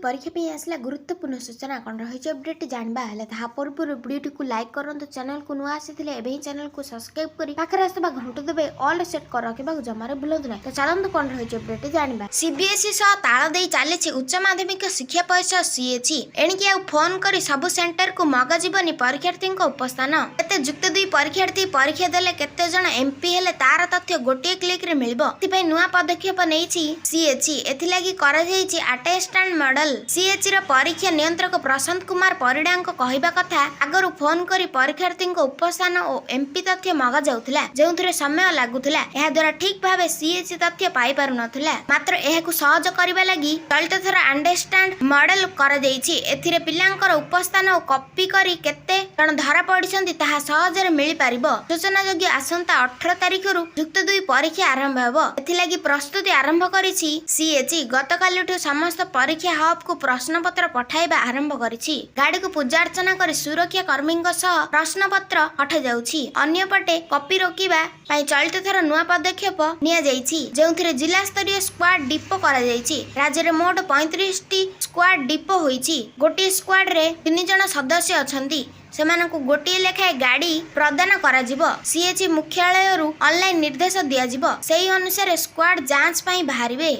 परीक्षा पे आसला गुरुत्वपूर्ण सूचना कौन रही अपडेट जानवा है पूर्व वीडियो को लाइक करूँ चैनल को नुआ आसी चैनल को सब्सक्राइब कर पाखे आसवा घंटे देवे ऑल सेट कर रखा जमार भूलु ना तो चलते कौन रही अपडेट जानवा। सीबीएसई सह ताल दे चली उच्च माध्यमिक शिक्षा परिषद सीएचई एणिकी फोन कर सबु सेंटर को मगाजीवनी परीक्षार्थी उपस्थान केते जुक्त दुई परीक्षार्थी परीक्षा देले केते जण एमपी हेले तार तथ्य गोटे क्लिक रे मिलिबो एथिपई नुआ पदक्षेप नेइछि सीएचई एथिलागी करा जाइछि अटेस्टेंट मॉडल। सीएचई रो परीक्षा नियंत्रक प्रशांत कुमार परिडा कहवा कथा आगरु फोन करी परीक्षार्थी उपस्थान और एमपी तथ्य मगा जाउथिला जेउथरे समय लागुथिला एहा द्वारा ठीक भाबे सीएचई तथ्य पाई पारु नथिला मात्र एहाकु सहज करबा लागि चलित थर अंडरस्टैंड मॉडल करा जाइछि एथिरे पिलांकर उपस्थान और कॉपी करी केते जण धरा पडिसंती ताहा सहजरे मिलि पारिबो। सूचना योग्य आसंता 18 तारिख रु युक्त 2 परीक्षा आरंभ हेबो एथिलागी प्रस्तुति आरंभ करिछि सीएचई गतकालिठु समस्त परीक्षा हब को प्रश्न पत्र पठाइबा आरंभ करिछि गाड़ी को पूजा अर्चना कर सुरक्षा कर्मी सह प्रश्न पत्र पठा जाउछि अन्यपटे कॉपी रोकिबा पई चलित थर नुआ पदक्षेप निया जाइछि जेउथिरे जिला स्तरीय स्क्वाड डिपो करा जाइछि राज्य रे मोट 35 टी स्क्वाड डिपो होइछि गोटे स्क्वाड रे 3 जण सदस्य अछंती सेमानकु गोटे लेखाए गाड़ी प्रदान करा जिवो सीएचई मुख्यालय रु ऑनलाइन निर्देश दिया जिवो सेही अनुसार स्क्वाड जांच पई बाहरिबे।